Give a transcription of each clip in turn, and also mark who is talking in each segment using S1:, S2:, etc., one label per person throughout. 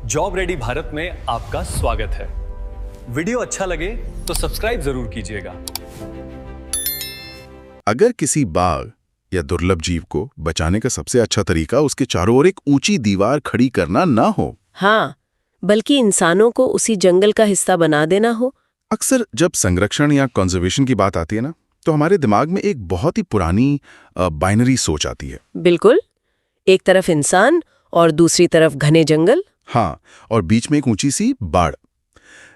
S1: Job ready Bharat में आपका स्वागत है। वीडियो अच्छा लगे तो सब्सक्राइब जरूर कीजिएगा।
S2: अगर किसी बाघ या दुर्लभ जीव को बचाने का सबसे अच्छा तरीका उसके चारों ओर एक ऊंची दीवार खड़ी करना ना हो,
S3: हाँ, बल्कि इंसानों को उसी जंगल का हिस्सा बना देना हो।
S2: अक्सर जब संरक्षण या कंजर्वेशन की बात आती है ना, तो हमारे दिमाग में एक बहुत ही पुरानी बाइनरी सोच आती है।
S3: बिल्कुल, एक तरफ इंसान और दूसरी तरफ घने जंगल।
S2: हाँ, और बीच में एक ऊंची सी बाड़।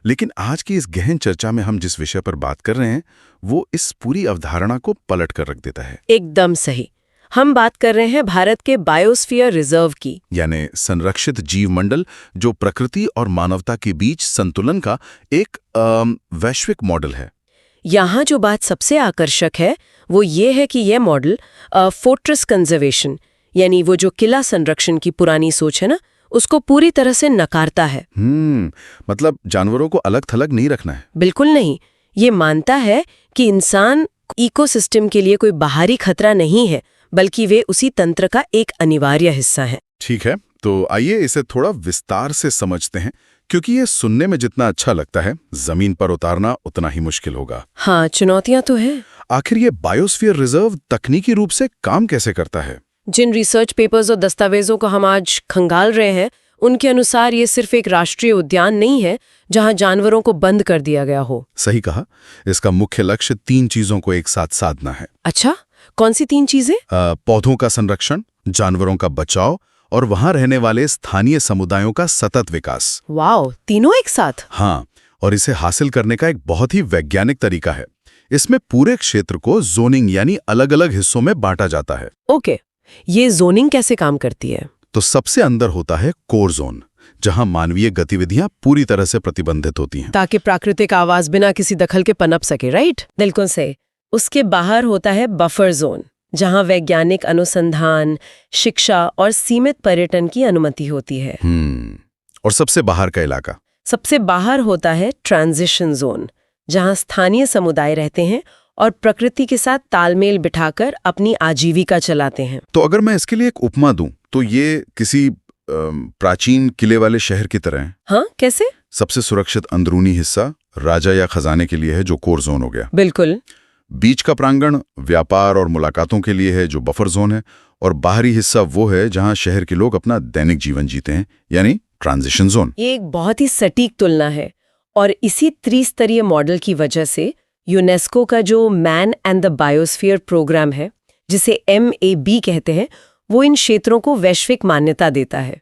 S2: लेकिन आज की इस गहन चर्चा में हम जिस विषय पर बात कर रहे हैं वो इस पूरी अवधारणा को पलट कर रख देता है।
S3: एकदम सही। हम बात कर रहे हैं भारत के बायोस्फीयर रिजर्व की,
S2: यानी संरक्षित जीव मंडल, जो प्रकृति और मानवता के बीच संतुलन का एक वैश्विक मॉडल है।
S3: यहाँ जो बात सबसे आकर्षक है वो ये है कि यह मॉडल फोर्ट्रेस कंजर्वेशन, यानी वो जो किला संरक्षण की पुरानी सोच है ना, उसको पूरी तरह से नकारता है।
S2: मतलब जानवरों को अलग थलग नहीं रखना है।
S3: बिल्कुल नहीं। ये मानता है कि इंसान इकोसिस्टम के लिए कोई बाहरी खतरा नहीं है, बल्कि वे उसी तंत्र का एक अनिवार्य हिस्सा है।
S2: ठीक है, तो आइए इसे थोड़ा विस्तार से समझते हैं, क्योंकि ये सुनने में जितना अच्छा लगता है, जमीन पर उतारना उतना ही मुश्किल होगा।
S3: हाँ, चुनौतियां तो है।
S2: आखिर ये बायोस्फीयर रिजर्व तकनीकी रूप से काम कैसे करता है?
S3: जिन रिसर्च पेपर्स और दस्तावेजों को हम आज खंगाल रहे हैं, उनके अनुसार ये सिर्फ एक राष्ट्रीय उद्यान नहीं है जहां जानवरों को बंद कर दिया गया हो।
S2: सही कहा। इसका मुख्य लक्ष्य 3 चीजों को एक साथ साधना है।
S3: अच्छा, कौन सी 3 चीजें?
S2: पौधों का संरक्षण, जानवरों का बचाव और वहां रहने वाले स्थानीय समुदायों का सतत विकास।
S3: वाओ, तीनों एक साथ?
S2: हाँ, और इसे हासिल करने का एक बहुत ही वैज्ञानिक तरीका है। इसमें पूरे क्षेत्र को जोनिंग यानी अलग अलग हिस्सों में बांटा जाता है।
S3: ओके, ये जोनिंग कैसे काम करती है?
S2: तो सबसे अंदर होता है कोर जोन, जहां मानवीय गतिविधियां पूरी तरह से प्रतिबंधित होती हैं,
S3: ताकि प्राकृतिक आवाज बिना किसी दखल के पनप सके। राइट, बिल्कुल सही। उसके बाहर होता है बफर जोन, जहां वैज्ञानिक अनुसंधान, शिक्षा और सीमित पर्यटन की अनुमति होती है।
S2: और सबसे बाहर का इलाका?
S3: सबसे बाहर होता है ट्रांजिशन जोन, जहां स्थानीय समुदाय रहते हैं और प्रकृति के साथ तालमेल बिठाकर अपनी आजीविका चलाते हैं।
S2: तो अगर मैं इसके लिए एक उपमा दूं, तो ये किसी प्राचीन किले वाले शहर की तरह है।
S3: हाँ, कैसे?
S2: सबसे सुरक्षित अंदरूनी हिस्सा राजा या खजाने के लिए है, जो कोर जोन हो गया।
S3: बिल्कुल। बीच
S2: का प्रांगण व्यापार और मुलाकातों के लिए है, जो बफर जोन है। और बाहरी हिस्सा वो है जहां शहर के लोग अपना दैनिक जीवन जीते हैं, यानी ट्रांजिशन जोन।
S3: ये एक बहुत ही सटीक तुलना है, और इसी त्रिस्तरीय मॉडल की वजह से यूनेस्को का जो man and the biosphere programme है, जिसे MAB कहते हैं, वो इन क्षेत्रों को वैश्विक मान्यता देता है।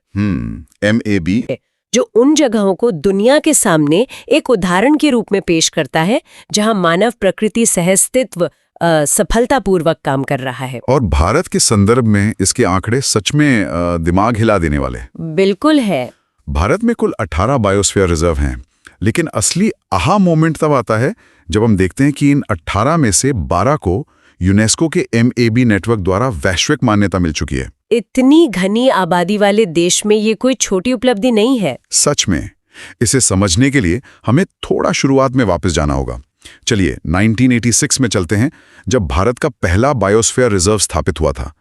S2: MAB,
S3: जो उन जगहों को दुनिया के सामने एक उदाहरण के रूप में पेश करता है जहां मानव प्रकृति सहअस्तित्व सफलतापूर्वक काम कर रहा है।
S2: और भारत के संदर्भ में इसके आंकड़े सच में दिमाग हिला देने वाले।
S3: बिल्कुल है।
S2: भारत में कुल 18 बायोस्फीयर रिजर्व हैं, लेकिन असली आहा मोमेंट तब आता है जब हम देखते हैं कि इन 18 में से 12 को यूनेस्को के MAB नेटवर्क द्वारा वैश्विक मान्यता मिल चुकी है।
S3: इतनी घनी आबादी वाले देश में ये कोई छोटी उपलब्धि नहीं है।
S2: सच में। इसे समझने के लिए हमें थोड़ा शुरुआत में वापस जाना होगा। चलिए 1986 में चलते हैं, जब भारत का पहला बायोस्फीयर रिजर्व स्थापित हुआ था,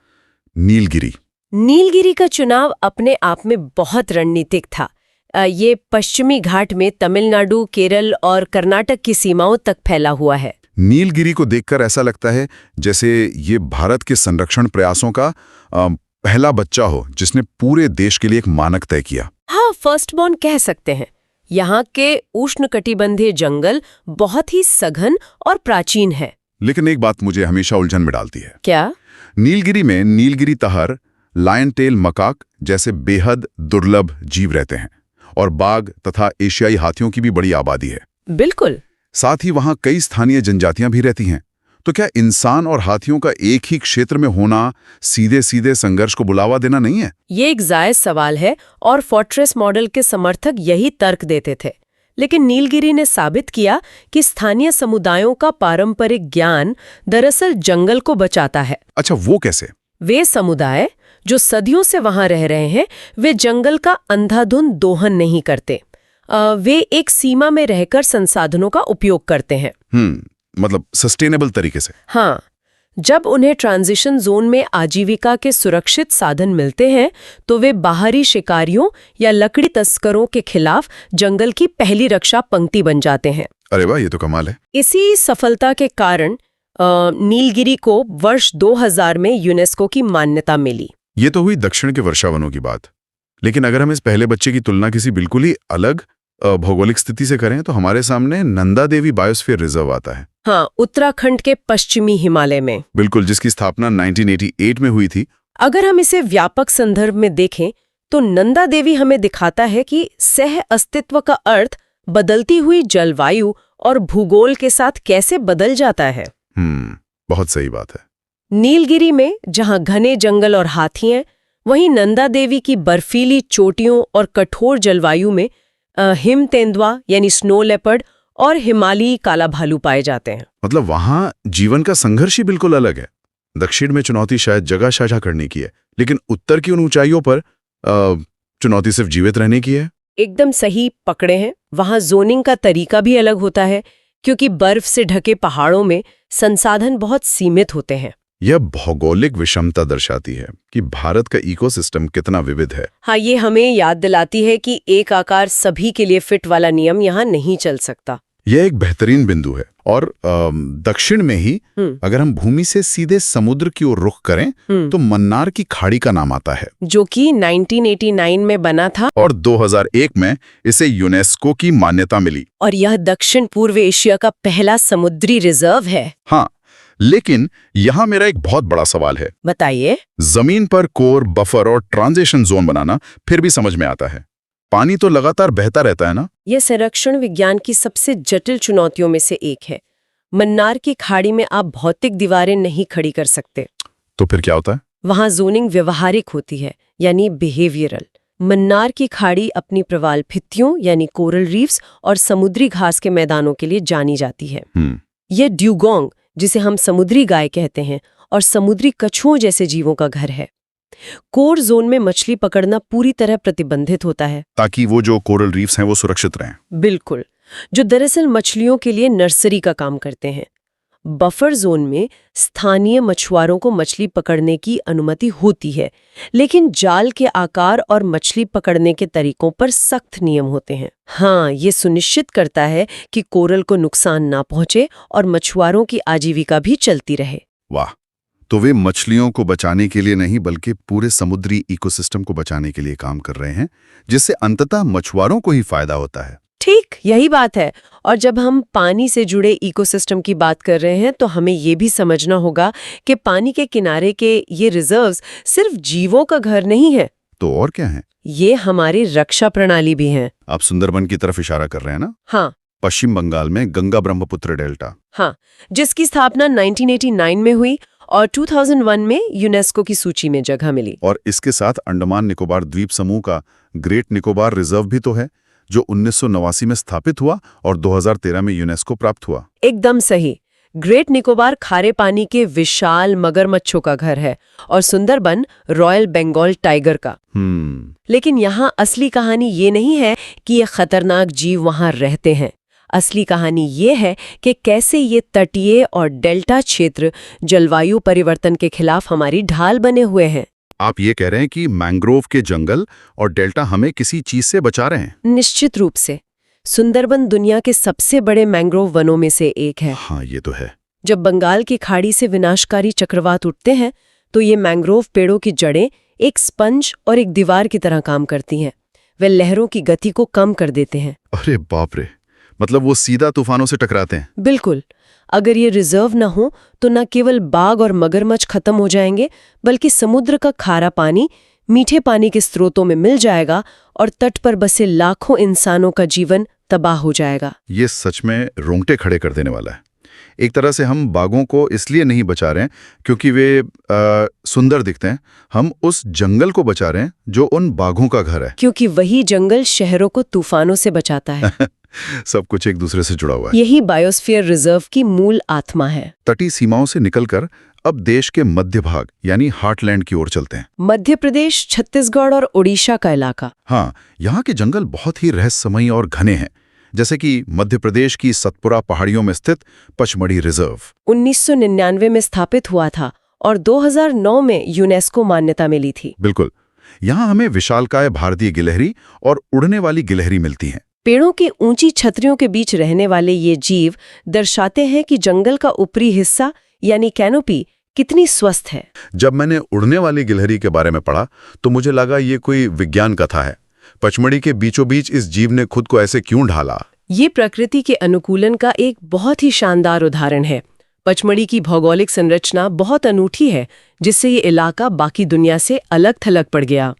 S2: नीलगिरी।
S3: नीलगिरी का चुनाव अपने आप में बहुत रणनीतिक था। ये पश्चिमी घाट में तमिलनाडु, केरल और कर्नाटक की सीमाओं तक फैला हुआ है।
S2: नीलगिरी को देखकर ऐसा लगता है जैसे ये भारत के संरक्षण प्रयासों का पहला बच्चा हो, जिसने पूरे देश के लिए एक मानक तय किया।
S3: हाँ, फर्स्ट बॉर्न कह सकते हैं। यहाँ के उष्णकटिबंधीय जंगल बहुत ही सघन और प्राचीन है।
S2: लेकिन एक बात मुझे हमेशा उलझन में डालती है।
S3: क्या?
S2: नीलगिरी में नीलगिरी तहर, लायन टेल मकाक जैसे बेहद दुर्लभ जीव रहते हैं, और बाघ तथा एशियाई हाथियों की भी बड़ी आबादी है।
S3: बिल्कुल।
S2: साथ ही वहां कई स्थानीय जनजातियां भी रहती हैं। तो क्या इंसान और हाथियों का एक ही क्षेत्र में होना सीधे सीधे संघर्ष को बुलावा देना नहीं है?
S3: ये एक जायज सवाल है, और फोर्ट्रेस मॉडल के समर्थक यही तर्क देते थे। लेकिन नीलगिरी ने साबित किया कि स्थानीय समुदायों का पारंपरिक ज्ञान दरअसल जंगल को बचाता है।
S2: अच्छा, वो कैसे?
S3: वे समुदाय जो सदियों से वहां रह रहे हैं, वे जंगल का अंधाधुंध दोहन नहीं करते। वे एक सीमा में रहकर संसाधनों का उपयोग करते हैं।
S2: मतलब सस्टेनेबल तरीके से।
S3: हाँ, जब उन्हें ट्रांजिशन जोन में आजीविका के सुरक्षित साधन मिलते हैं तो वे बाहरी शिकारियों या लकड़ी तस्करों के खिलाफ जंगल की पहली रक्षा पंक्ति बन जाते हैं।
S2: अरे वाह, ये तो कमाल है।
S3: इसी सफलता के कारण नीलगिरी को वर्ष 2000 में यूनेस्को की मान्यता मिली।
S2: ये तो हुई दक्षिण के वर्षावनों की बात, लेकिन अगर हम इस पहले बच्चे की तुलना किसी बिल्कुल ही अलग भौगोलिक स्थिति से करें तो हमारे सामने नंदा देवी बायोस्फीयर रिजर्व आता है।
S3: हाँ, उत्तराखंड के पश्चिमी हिमालय में।
S2: बिल्कुल, जिसकी स्थापना 1988 में हुई थी।
S3: अगर हम इसे व्यापक संदर्भ में देखें तो नंदा देवी हमें दिखाता है कि सह अस्तित्व का अर्थ बदलती हुई जलवायु और भूगोल के साथ कैसे बदल जाता है।
S2: बहुत सही बात है।
S3: नीलगिरी में जहां घने जंगल और हाथी हैं, वहीं नंदा देवी की बर्फीली चोटियों और कठोर जलवायु में हिम तेंदुआ यानी स्नो लेपर्ड और हिमालयी काला भालू पाए जाते हैं।
S2: मतलब वहां जीवन का संघर्ष ही बिल्कुल अलग है। दक्षिण में चुनौती शायद जगह साझा करने की है, लेकिन उत्तर की उन ऊंचाइयों पर चुनौती सिर्फ जीवित रहने की है।
S3: एकदम सही पकड़े हैं। वहां जोनिंग का तरीका भी अलग होता है, क्योंकि बर्फ से ढके पहाड़ों में संसाधन बहुत सीमित होते हैं।
S2: यह भौगोलिक विषमता दर्शाती है कि भारत का इकोसिस्टम कितना विविध है।
S3: हाँ, ये हमें याद दिलाती है कि एक आकार सभी के लिए फिट वाला नियम यहाँ नहीं चल सकता।
S2: यह एक बेहतरीन बिंदु है। और दक्षिण में ही अगर हम भूमि से सीधे समुद्र की ओर रुख करें तो मन्नार की खाड़ी का नाम आता है,
S3: जो कि 1989 में बना था
S2: और 2001 में इसे यूनेस्को की मान्यता मिली।
S3: और यह दक्षिण पूर्व एशिया का पहला समुद्री रिजर्व है।
S2: हाँ, लेकिन यहाँ मेरा एक बहुत बड़ा सवाल है।
S3: बताइए।
S2: जमीन पर कोर, बफर और ट्रांजिशन जोन बनाना फिर भी समझ में आता है। पानी तो लगातार बहता रहता है ना।
S3: यह संरक्षण विज्ञान की सबसे जटिल चुनौतियों में से एक है। मन्नार की खाड़ी में आप भौतिक दीवारें नहीं खड़ी कर सकते।
S2: तो फिर क्या होता है?
S3: वहां जोनिंग व्यवहारिक होती है, यानी बिहेवियरल। मन्नार की खाड़ी अपनी प्रवाल भित्तियों यानी कोरल रीफ्स और समुद्री घास के मैदानों के लिए जानी जाती है। यह ड्यूगोंग, जिसे हम समुद्री गाय कहते हैं, और समुद्री कछुओं जैसे जीवों का घर है। कोर जोन में मछली पकड़ना पूरी तरह प्रतिबंधित होता है, ताकि
S2: वो जो कोरल रीफ्स हैं वो सुरक्षित रहें।
S3: बिल्कुल, जो दरअसल मछलियों के लिए नर्सरी का काम करते हैं। बफर जोन में स्थानीय मछुआरों को मछली पकड़ने की अनुमति होती है, लेकिन जाल के आकार और मछली पकड़ने के तरीकों पर सख्त नियम होते हैं। हाँ, ये सुनिश्चित करता है कि कोरल को नुकसान ना पहुंचे और मछुआरों की आजीविका भी चलती रहे।
S2: वाह, तो वे मछलियों को बचाने के लिए नहीं बल्कि पूरे समुद्री इकोसिस्टम को बचाने के लिए काम कर रहे हैं, जिससे अंततः मछुआरों को ही फायदा होता है।
S3: ठीक, यही बात है। और जब हम पानी से जुड़े इकोसिस्टम की बात कर रहे हैं तो हमें ये भी समझना होगा कि पानी के किनारे के ये रिजर्व्स सिर्फ जीवों का घर नहीं है।
S2: तो और क्या है?
S3: ये हमारी रक्षा प्रणाली भी है।
S2: आप सुंदरबन की तरफ इशारा कर रहे हैं ना?
S3: हाँ,
S2: पश्चिम बंगाल में गंगा ब्रह्मपुत्र डेल्टा।
S3: हाँ, जिसकी स्थापना 1989 में हुई और 2001 में यूनेस्को की सूची में जगह मिली।
S2: और इसके साथ अंडमान निकोबार द्वीप समूह का ग्रेट निकोबार रिजर्व भी तो है, जो 1989 में स्थापित हुआ और 2013 में यूनेस्को प्राप्त हुआ।
S3: एकदम सही। ग्रेट निकोबार खारे पानी के विशाल मगरमच्छों का घर है और सुंदरबन रॉयल बंगाल टाइगर का। लेकिन यहाँ असली कहानी ये नहीं है कि ये खतरनाक जीव वहाँ रहते हैं। असली कहानी ये है कि कैसे ये तटीय और डेल्टा क्षेत्र जलवायु परिवर्तन के खिलाफ हमारी ढाल बने हुए हैं।
S2: आप ये कह रहे हैं कि मैंग्रोव के जंगल और डेल्टा हमें किसी चीज से बचा रहे हैं?
S3: निश्चित रूप से। सुंदरबन दुनिया के सबसे बड़े मैंग्रोव वनों में से एक है।
S2: हाँ, ये तो है।
S3: जब बंगाल की खाड़ी से विनाशकारी चक्रवात उठते हैं तो ये मैंग्रोव पेड़ों की जड़ें एक स्पंज और एक दीवार की तरह काम करती हैं। वे लहरों की गति को कम कर देते हैं।
S2: अरे बाप रे, मतलब वो सीधा तूफानों से टकराते हैं?
S3: बिल्कुल। अगर ये रिजर्व न हो तो न केवल बाघ और मगरमच्छ खत्म हो जाएंगे, बल्कि समुद्र का खारा पानी मीठे पानी के स्रोतों में मिल जाएगा और तट पर बसे लाखों इंसानों का जीवन तबाह हो जाएगा।
S2: ये सच में रोंगटे खड़े कर देने वाला है। एक तरह से हम बाघों को इसलिए नहीं बचा रहे हैं क्योंकि वे सुंदर दिखते हैं, हम उस जंगल को बचा रहे हैं जो उन बाघों का घर है।
S3: क्योंकि वही जंगल शहरों को तूफानों से बचाता है।
S2: सब कुछ एक दूसरे से जुड़ा हुआ है।
S3: यही बायोस्फीयर रिजर्व की मूल आत्मा है।
S2: तटीय सीमाओं से निकलकर अब देश के मध्य भाग यानी हार्टलैंड की ओर चलते हैं।
S3: मध्य प्रदेश, छत्तीसगढ़ और ओडिशा का इलाका।
S2: हाँ, यहाँ के जंगल बहुत ही रहस्यमयी और घने हैं। जैसे कि मध्य प्रदेश की सतपुरा पहाड़ियों में स्थित पचमढ़ी रिजर्व
S3: 1999 में स्थापित हुआ था और 2009 में यूनेस्को मान्यता मिली थी।
S2: बिल्कुल। यहाँ हमें विशालकाय भारतीय गिलहरी और उड़ने वाली गिलहरी मिलती हैं।
S3: पेड़ों की ऊंची छतरियों के बीच रहने वाले ये जीव दर्शाते हैं कि जंगल का ऊपरी हिस्सा यानी कैनोपी कितनी स्वस्थ है।
S2: जब मैंने उड़ने वाली गिलहरी के बारे में पढ़ा तो मुझे लगा ये कोई विज्ञान कथा है। पचमढ़ी के बीचों बीच इस जीव ने खुद को ऐसे क्यों ढाला?
S3: ये प्रकृति के अनुकूलन का एक बहुत ही शानदार उदाहरण है। पचमढ़ी की भौगोलिक संरचना बहुत अनूठी है, जिससे ये इलाका बाकी दुनिया से अलग थलग पड़ गया।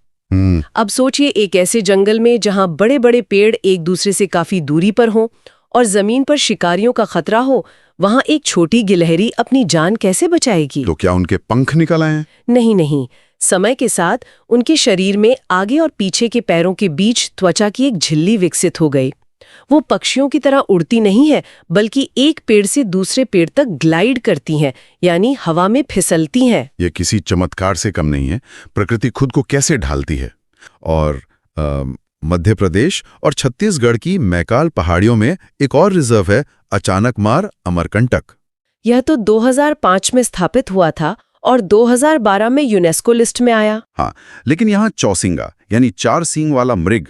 S3: अब सोचिए, एक ऐसे जंगल में जहां बड़े बड़े पेड़ एक दूसरे से काफी दूरी पर हों और जमीन पर शिकारियों का खतरा हो, वहां एक छोटी गिलहरी अपनी जान कैसे बचाएगी?
S2: तो क्या उनके पंख निकल आए हैं?
S3: नहीं, समय के साथ उनके शरीर में आगे और पीछे के पैरों के बीच त्वचा की एक झिल्ली विकसित हो गई। वो पक्षियों की तरह उड़ती नहीं है, बल्कि एक पेड़ से दूसरे पेड़ तक ग्लाइड करती हैं, यानी हवा में फिसलती हैं।
S2: ये किसी चमत्कार से कम नहीं है। प्रकृति खुद को कैसे ढालती है। और मध्य प्रदेश और छत्तीसगढ़ की मैकाल पहाड़ियों में एक और रिजर्व है, अचानकमार अमरकंटक।
S3: यह तो 2005 में स्थापित हुआ था और 2012 में यूनेस्को लिस्ट में आया।
S2: हाँ, लेकिन यहाँ चौसिंगा यानी 4 सींग वाला मृग,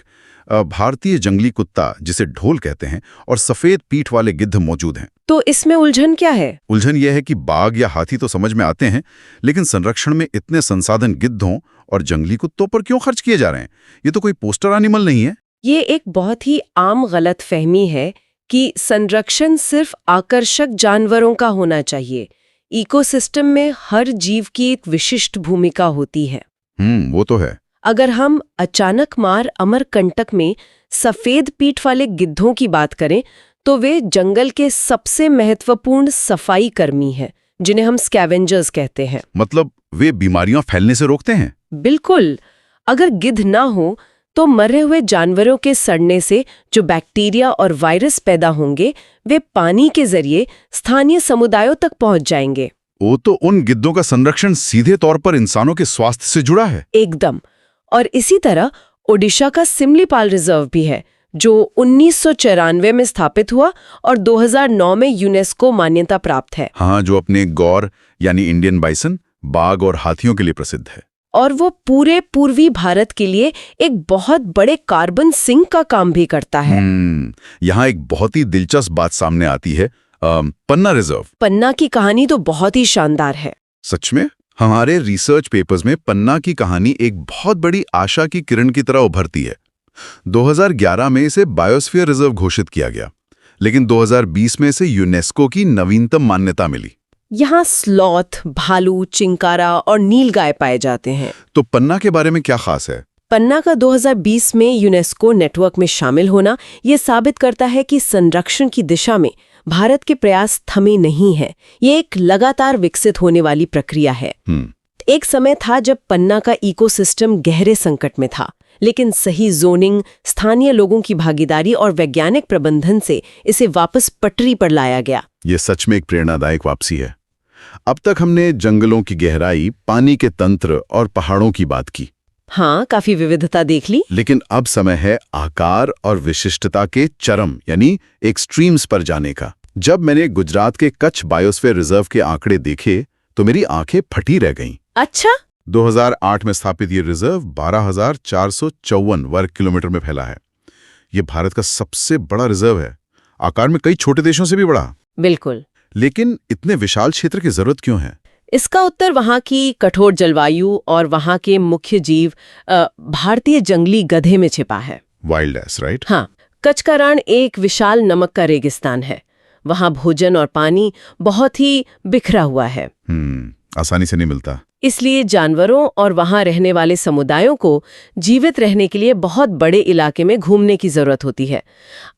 S2: भारतीय जंगली कुत्ता जिसे ढोल कहते हैं, और सफेद पीठ वाले गिद्ध मौजूद हैं।
S3: तो इसमें उलझन क्या है?
S2: उलझन यह है कि बाघ या हाथी तो समझ में आते हैं, लेकिन संरक्षण में इतने संसाधन गिद्धों और जंगली कुत्तों पर क्यों खर्च किए जा रहे हैं? ये तो कोई पोस्टर एनिमल नहीं है।
S3: ये एक बहुत ही आम गलतफहमी है कि संरक्षण सिर्फ आकर्षक जानवरों का होना चाहिए। इकोसिस्टम में हर जीव की एक विशिष्ट भूमिका होती है।
S2: वो तो है।
S3: अगर हम अचानकमार अमरकंटक में सफेद पीठ वाले गिद्धों की बात करें, तो वे जंगल के सबसे महत्वपूर्ण सफाई कर्मी हैं, जिन्हें हम स्कैवेंजर्स कहते हैं।
S2: मतलब वे बीमारियां फैलने से रोकते हैं?
S3: बिल्कुल। अगर गिद्ध ना हो तो मरे हुए जानवरों के सड़ने से जो बैक्टीरिया और वायरस पैदा होंगे, वे पानी के जरिए स्थानीय समुदायों तक पहुंच जाएंगे।
S2: वो तो उन गिद्धों का संरक्षण सीधे तौर पर इंसानों के स्वास्थ्य से जुड़ा है।
S3: एकदम। और इसी तरह ओडिशा का सिमलीपाल रिजर्व भी है, जो 1994 में स्थापित हुआ और 2009 में यूनेस्को मान्यता प्राप्त है।
S2: हाँ, जो अपने गौर यानी इंडियन बाइसन, बाघ और हाथियों के लिए प्रसिद्ध है।
S3: और वो पूरे पूर्वी भारत के लिए एक बहुत बड़े कार्बन सिंक का काम भी करता है।
S2: यहाँ एक बहुत ही दिलचस्प बात सामने आती है, पन्ना रिजर्व।
S3: पन्ना की कहानी तो बहुत ही शानदार है।
S2: सच में हमारे रिसर्च पेपर्स में पन्ना की कहानी एक बहुत बड़ी आशा की किरण की तरह उभरती है। 2011 में इसे बायोस्फीयर रिजर्व घोषित किया गया, लेकिन 2020 में इसे यूनेस्को की नवीनतम मान्यता मिली।
S3: यहाँ स्लॉथ, भालू, चिंकारा और नीलगाय पाए जाते हैं।
S2: तो पन्ना के बारे में क्या खास है?
S3: पन्ना का 2020 में यूनेस्को नेटवर्क में शामिल होना ये साबित करता है कि संरक्षण की दिशा में भारत के प्रयास थमे नहीं हैं। ये एक लगातार विकसित होने वाली प्रक्रिया है। एक समय था जब पन्ना का इकोसिस्टम गहरे संकट में था, लेकिन सही जोनिंग, स्थानीय लोगों की भागीदारी और वैज्ञानिक प्रबंधन से इसे वापस पटरी पर लाया गया।
S2: ये सच में एक प्रेरणादायक वापसी है। अब तक हमने जंगलों की गहराई, पानी के तंत्र और पहाड़ों की बात की।
S3: हाँ, काफी विविधता देख ली।
S2: लेकिन अब समय है आकार और विशिष्टता के चरम यानी एक्सट्रीम्स पर जाने का। जब मैंने गुजरात के कच्छ बायोस्फीयर रिजर्व के आंकड़े देखे तो मेरी आंखें फटी रह गईं।
S3: अच्छा?
S2: 2008 में स्थापित ये रिजर्व 12,454 वर्ग किलोमीटर में फैला है। ये भारत का सबसे बड़ा रिजर्व है, आकार में कई छोटे देशों से भी बड़ा।
S3: बिल्कुल।
S2: लेकिन इतने विशाल क्षेत्र की जरूरत क्यों है?
S3: इसका उत्तर वहाँ की कठोर जलवायु और वहाँ के मुख्य जीव भारतीय जंगली गधे में छिपा है।
S2: Wild ass, right?
S3: हाँ, कच्छ का रण एक विशाल नमक का रेगिस्तान है। वहाँ भोजन और पानी बहुत ही बिखरा हुआ है।
S2: आसानी से नहीं मिलता।
S3: इसलिए जानवरों और वहाँ रहने वाले समुदायों को जीवित रहने के लिए बहुत बड़े इलाके में घूमने की जरूरत होती है।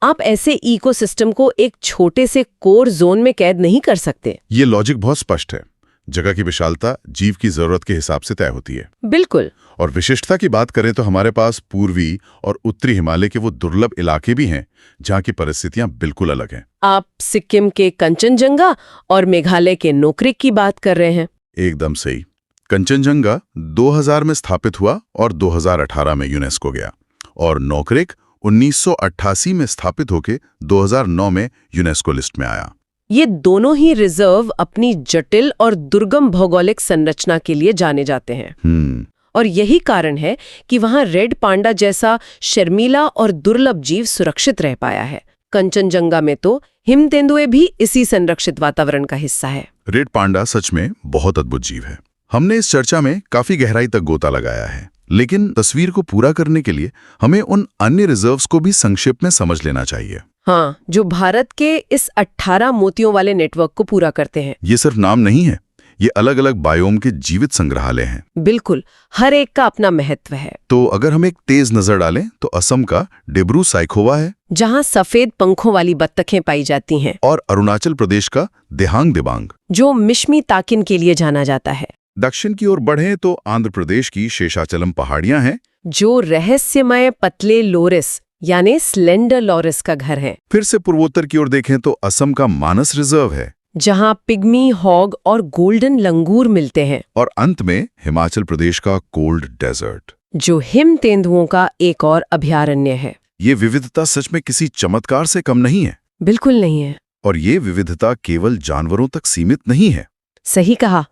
S3: आप ऐसे इकोसिस्टम को एक छोटे से कोर जोन में कैद नहीं कर सकते।
S2: ये लॉजिक बहुत स्पष्ट है। जगह की विशालता जीव की जरूरत के हिसाब से तय होती है।
S3: बिल्कुल।
S2: और विशिष्टता की बात करें तो हमारे पास पूर्वी और उत्तरी हिमालय के वो दुर्लभ इलाके भी हैं जहाँ की परिस्थितियां बिल्कुल अलग हैं।
S3: आप सिक्किम के कंचनजंगा और मेघालय के नोकरिक की बात कर रहे हैं।
S2: एकदम सही। कंचनजंगा 2000 में स्थापित हुआ और 2018 में यूनेस्को गया, और नोकरिक 1988 में स्थापित होकर 2009 में यूनेस्को लिस्ट में आया।
S3: ये दोनों ही रिजर्व अपनी जटिल और दुर्गम भौगोलिक संरचना के लिए जाने जाते हैं। और यही कारण है कि वहां रेड पांडा जैसा शर्मीला और दुर्लभ जीव सुरक्षित रह पाया है। कंचनजंगा में तो हिम तेंदुए भी इसी संरक्षित वातावरण का हिस्सा है।
S2: रेड पांडा सच में बहुत अद्भुत जीव है। हमने इस चर्चा में काफी गहराई तक गोता लगाया है, लेकिन तस्वीर को पूरा करने के लिए हमें उन अन्य रिजर्व्स को भी संक्षेप में समझ लेना चाहिए।
S3: हाँ, जो भारत के इस 18 मोतियों वाले नेटवर्क को पूरा करते हैं।
S2: ये सिर्फ नाम नहीं है, ये अलग अलग बायोम के जीवित संग्रहालय हैं।
S3: बिल्कुल, हर एक का अपना महत्व है।
S2: तो अगर हम एक तेज नजर डालें तो असम का डिब्रू साइखोवा है,
S3: जहाँ सफेद पंखों वाली बत्तखें पाई जाती हैं,
S2: और अरुणाचल प्रदेश का देहांग दिबांग,
S3: जो मिश्मी ताकिन के लिए जाना जाता है।
S2: दक्षिण की ओर बढ़ें तो आंध्र प्रदेश की शेषाचलम पहाड़ियां हैं,
S3: जो रहस्यमय पतले लोरिस यानी स्लेंडर लॉरिस का घर है।
S2: फिर से पूर्वोत्तर की ओर देखें तो असम का मानस रिजर्व है,
S3: जहां पिग्मी हॉग और गोल्डन लंगूर मिलते हैं,
S2: और अंत में हिमाचल प्रदेश का कोल्ड डेजर्ट,
S3: जो हिम तेंदुओं का एक और अभयारण्य है।
S2: ये विविधता सच में किसी चमत्कार से कम नहीं है।
S3: बिल्कुल नहीं है।
S2: और ये विविधता केवल जानवरों तक सीमित नहीं है।
S3: सही कहा,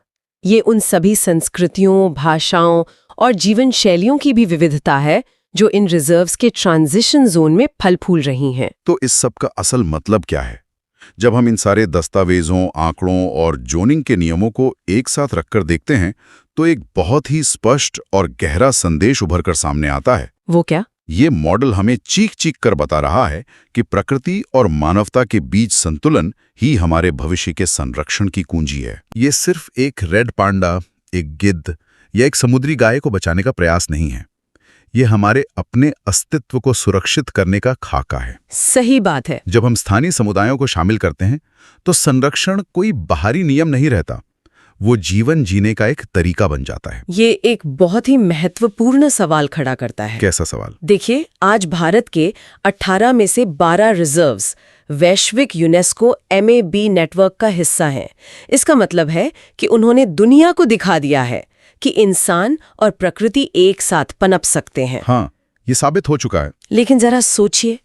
S3: ये उन सभी संस्कृतियों, भाषाओं और जीवन शैलियों की भी विविधता है जो इन रिजर्व्स के ट्रांजिशन जोन में फल फूल रही हैं।
S2: तो इस सब का असल मतलब क्या है? जब हम इन सारे दस्तावेजों, आंकड़ों और जोनिंग के नियमों को एक साथ रखकर देखते हैं तो एक बहुत ही स्पष्ट और गहरा संदेश उभर कर सामने आता है।
S3: वो क्या?
S2: ये मॉडल हमें चीख चीख कर बता रहा है कि प्रकृति और मानवता के बीच संतुलन ही हमारे भविष्य के संरक्षण की कुंजी है। ये सिर्फ एक रेड पांडा, एक गिद्ध या एक समुद्री गाय को बचाने का प्रयास नहीं है। ये हमारे अपने अस्तित्व को सुरक्षित करने का खाका है।
S3: सही बात है।
S2: जब हम स्थानीय समुदायों को शामिल करते हैं तो संरक्षण कोई बाहरी नियम नहीं रहता, वो जीवन जीने का एक तरीका बन जाता है।
S3: ये एक बहुत ही महत्वपूर्ण सवाल खड़ा करता है।
S2: कैसा सवाल?
S3: देखिए, आज भारत के 18 में से 12 रिजर्व्स वैश्विक यूनेस्को MAB नेटवर्क का हिस्सा हैं। इसका मतलब है कि उन्होंने दुनिया को दिखा दिया है कि इंसान और प्रकृति एक साथ पनप सकते हैं।
S2: हाँ, ये साबित हो चुका है।
S3: लेकिन जरा सोचिए,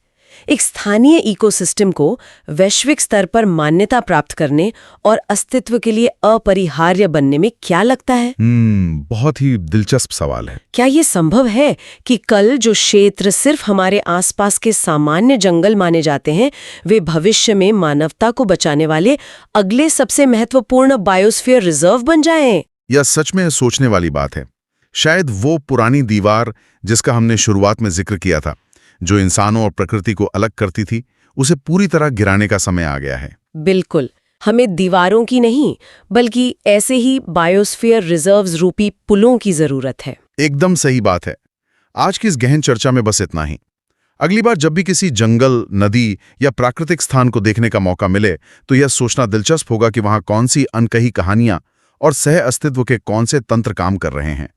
S3: एक स्थानीय इकोसिस्टम को वैश्विक स्तर पर मान्यता प्राप्त करने और अस्तित्व के लिए अपरिहार्य बनने में क्या लगता है?
S2: बहुत ही दिलचस्प सवाल है।
S3: क्या ये संभव है कि कल जो क्षेत्र सिर्फ हमारे आसपास के सामान्य जंगल माने जाते हैं, वे भविष्य में मानवता को बचाने वाले अगले सबसे महत्वपूर्ण बायोस्फीयर रिजर्व बन जाएं?
S2: यह सच में सोचने वाली बात है। शायद वो पुरानी दीवार जिसका हमने शुरुआत में जिक्र किया था, जो इंसानों और प्रकृति को अलग करती थी, उसे पूरी तरह गिराने का समय आ गया है।
S3: बिल्कुल, हमें दीवारों की नहीं बल्कि ऐसे ही बायोस्फीयर रिजर्व्स रूपी पुलों की जरूरत है।
S2: एकदम सही बात है। आज की इस गहन चर्चा में बस इतना ही। अगली बार जब भी किसी जंगल, नदी या प्राकृतिक स्थान को देखने का मौका मिले तो यह सोचना दिलचस्प होगा कि वहां कौन सी अनकही कहानियां और सह अस्तित्व के कौन से तंत्र काम कर रहे हैं।